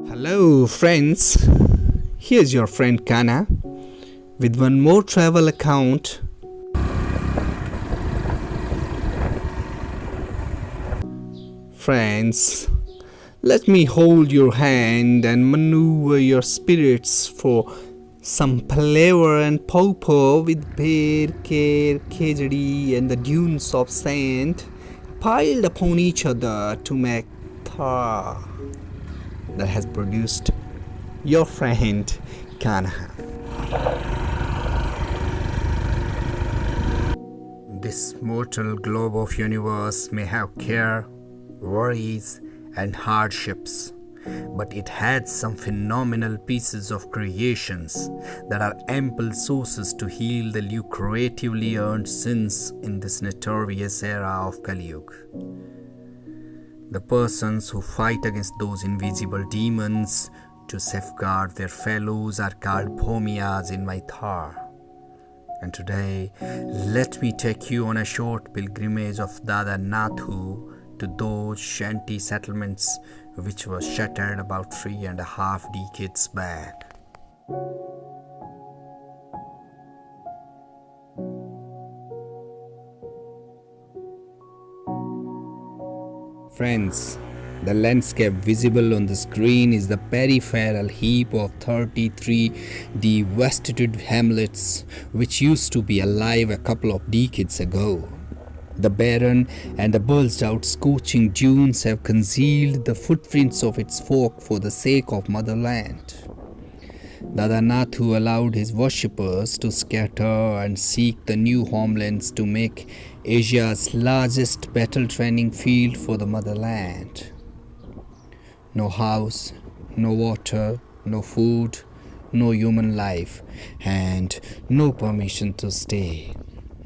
Hello, friends. Here's your friend Kana with one more travel account. Friends, let me hold your hand and maneuver your spirits for some palaver and pawpaw with bear, care, khejdi and the dunes of sand piled upon each other to make Thar that has produced your friend Kana. This mortal globe of universe may have care, worries and hardships, but it had some phenomenal pieces of creations that are ample sources to heal the lucratively earned sins in this notorious era of Kali Yuga. The persons who fight against those invisible demons to safeguard their fellows are called Bhomias in my Thar. And today, let me take you on a short pilgrimage of Dada Nathu to those shanty settlements which were shattered about 3.5 decades back. Friends, the landscape visible on the screen is the peripheral heap of 33 devastated hamlets which used to be alive a couple of decades ago. The barren and the bulged out scorching dunes have concealed the footprints of its folk for the sake of motherland. Dada Nathu allowed his worshippers to scatter and seek the new homelands to make Asia's largest battle training field for the motherland. No house, no water, no food, no human life, and no permission to stay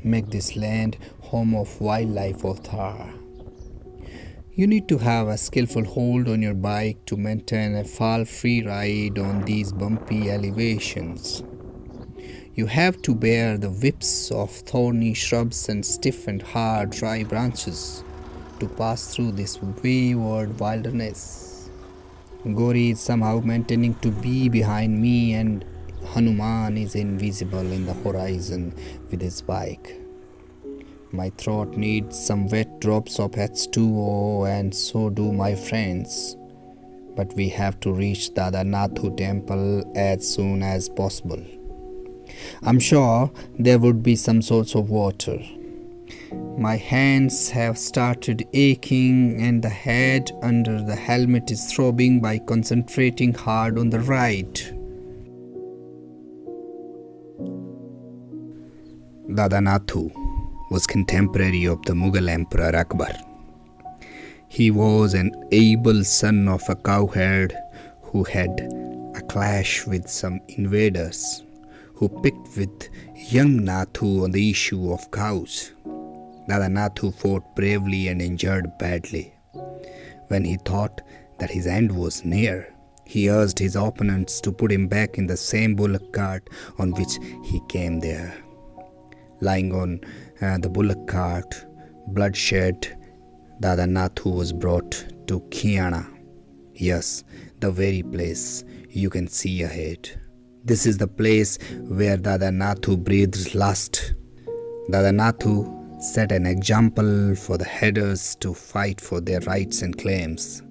make this land home of wildlife of Thar. You need to have a skillful hold on your bike to maintain a fall-free ride on these bumpy elevations. You have to bear the whips of thorny shrubs and stiff and hard dry branches to pass through this wayward wilderness. Gauri is somehow maintaining to be behind me, and Hanuman is invisible in the horizon with his bike. My throat needs some wet drops of H2O, and so do my friends. But we have to reach Dada Nathu temple as soon as possible. I'm sure there would be some sorts of water. My hands have started aching and the head under the helmet is throbbing by concentrating hard on the ride. Dada Nathu was contemporary of the Mughal Emperor Akbar. He was an able son of a cowherd who had a clash with some invaders who picked with young Nathu on the issue of cows. Dada Nathu fought bravely and injured badly. When he thought that his end was near, he urged his opponents to put him back in the same bullock cart on which he came there. Lying on the bullock cart, bloodshed, Dada Nathu was brought to Khiana. Yes, the very place you can see ahead. This is the place where Dada Nathu breathed last. Dada Nathu set an example for the headers to fight for their rights and claims.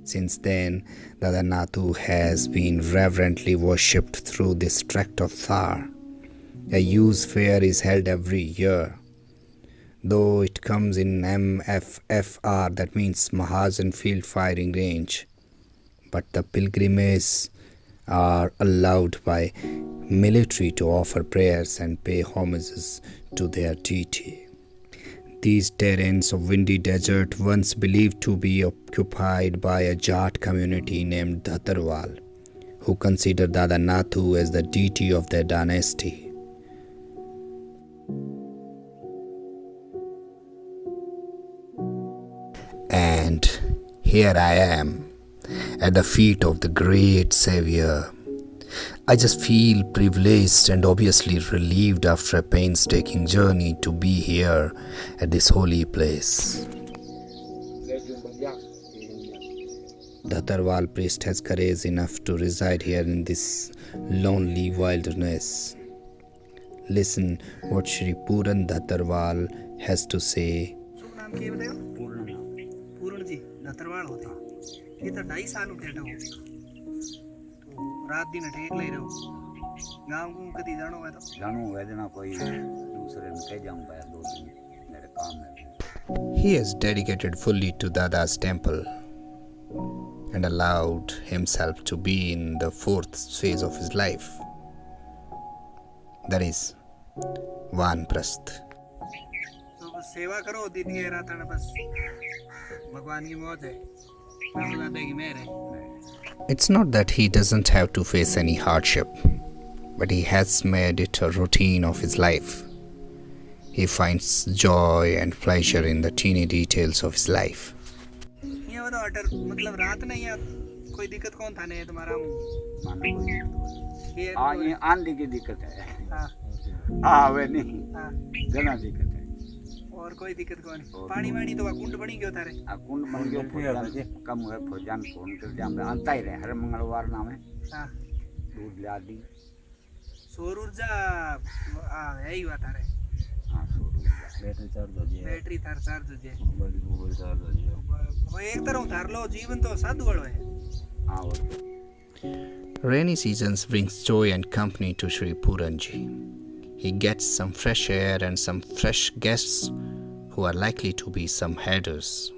Since then, Dada Nathu has been reverently worshipped through this tract of Thar. A youth fair is held every year. Though it comes in MFFR, that means Mahajan Field Firing Range. But the pilgrims are allowed by military to offer prayers and pay homages to their deity. These terrains of windy desert once believed to be occupied by a Jat community named Dhattarwal, who consider Dada Nathu as the deity of their dynasty. And here I am, at the feet of the great Savior. I just feel privileged and obviously relieved after a painstaking journey to be here at this holy place. Dhattarwal priest has courage enough to reside here in this lonely wilderness. Listen what Shri Puran Dhattarwal has to say. शुभ नाम क्या बताओ? पूर्ण जी धतरवाल होते हैं। ये तो 2.5 साल हो गए तो रात दिन अटेक ले रहे हो। गाँव को कभी जानो है तो? जानो है जना कोई दूसरे में कह जाऊंगा यार 2 दिन मेरे काम है। He is dedicated fully to Dada's temple and allowed himself to be in the 4th phase of his life. That is वानप्रस्थ. तो बस सेवा करो दिन ये रात ना बस भगवान की मौज है, दादा की मेहर है. It's not that he doesn't have to face any hardship, but he has made it a routine of his life. He finds joy and pleasure in the teeny details of his life. ये बताओ अटर मतलब रात नहीं या कोई दिक्कत कौन था नहीं तुम्हारा मानो कोई ये ये आंधी की दिक्कत है। हाँ हाँ वे नहीं हाँ जना दिक्कत है। और कोई दिक्कत कौन है? पानी वानी तो कुंड बनी क्यों थारे? कुंड बन गयो फौजान कम हुए फौजान फोन कर जाम आता ही रहे हर मंगलवार नाम है। हाँ दूध ला दी सौर ऊर्जा है ही बात है। हाँ सौर ऊर्जा बैटरी चार्ज हो जाए, बैटरी थार चार्ज हो जाए, मोबाइल चार्ज हो जाए। वो एक तरह थार लो जीवन तो साधु वालों है। हाँ और Rainy seasons brings joy and company to Sri Puranji. He gets some fresh air and some fresh guests who are likely to be some herders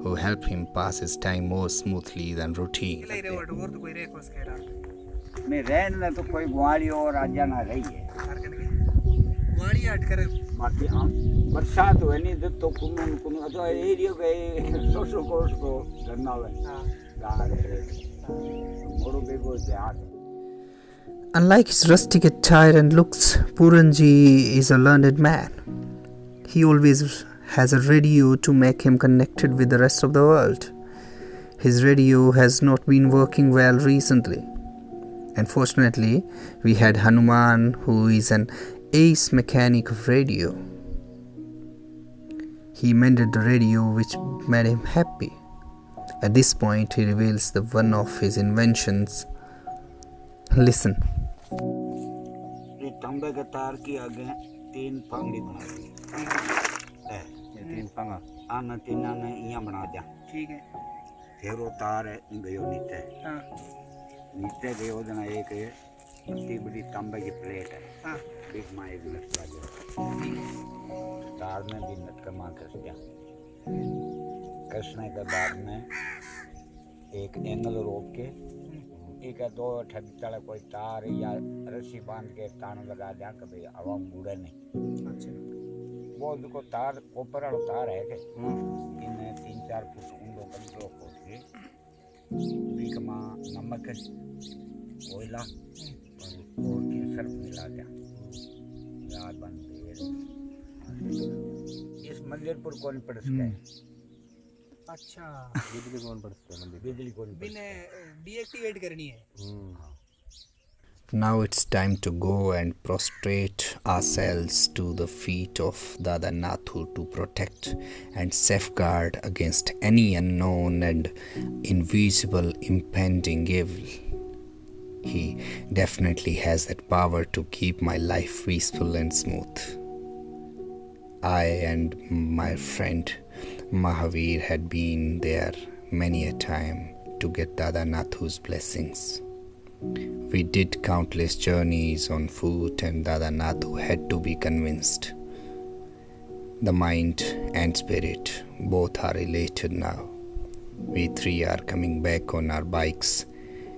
who help him pass his time more smoothly than routine. ले रहे हो और तो कोई रेख उसके रात मैं रहने में तो कोई ग्वाली और आजा ना रही है। थार करके वाड़ी हट कर बाकी हम बरसात हुए नहीं तो कुन कुन तो एरिया गए सोशल कोर्स को करना हुआ हाँ गाना मोड़ो बेगो ध्यान। Unlike his rustic attire and looks, Puranji is a learned man. He always has a radio to make him connected with the rest of the world. His radio has not been working well recently. Unfortunately, we had Hanuman, who is an ace mechanic of radio. He mended the radio, which made him happy. At this point, he reveals the one of his inventions. Listen. ये तांबे के तार की आगे 3 पांगड़ी बना दी है। ये 3 पंगा आना 3 ने यहाँ बना दिया। ठीक है फिर वो तार है गयो नीचे हाँ नीचे गयो जना एक इतनी बड़ी तांबे की प्लेट है। हाँ बीच में एक लटका गया तार में भी लटका मार कस दिया। कसने के बाद में एक एंगल रोक के एक है 2 ठप्पा कोई तार या रस्सी बांध के तान लगा दिया कि भाई हवा मुड़े नहीं। अच्छा वो देखो तार ऊपर वाला तार है कि इन्हें 3-4 फुट ऊंडो कंट्रो खोल के बीच में नमक कोयला और के सर्फ मिला दिया याद बन गई। इस मंदिर पर कौन पड़ सके? अच्छा बिजली कौन पड़ता है? बिजली कौन बिन डीएक्टिवेट करनी है। Now it's time to go and prostrate ourselves to the feet of Dada Nathu to protect and safeguard against any unknown and invisible impending evil. He definitely has that power to keep my life peaceful and smooth. I and my friend Mahavir had been there many a time to get Dada Nathu's blessings. We did countless journeys on foot and Dada Nathu had to be convinced. The mind and spirit both are related now. We 3 are coming back on our bikes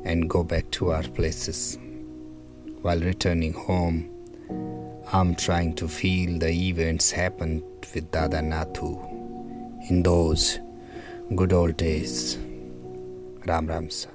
and go back to our places. While returning home, I'm trying to feel the events happened with Dada Nathu in those good old days. Ram Ram Sir.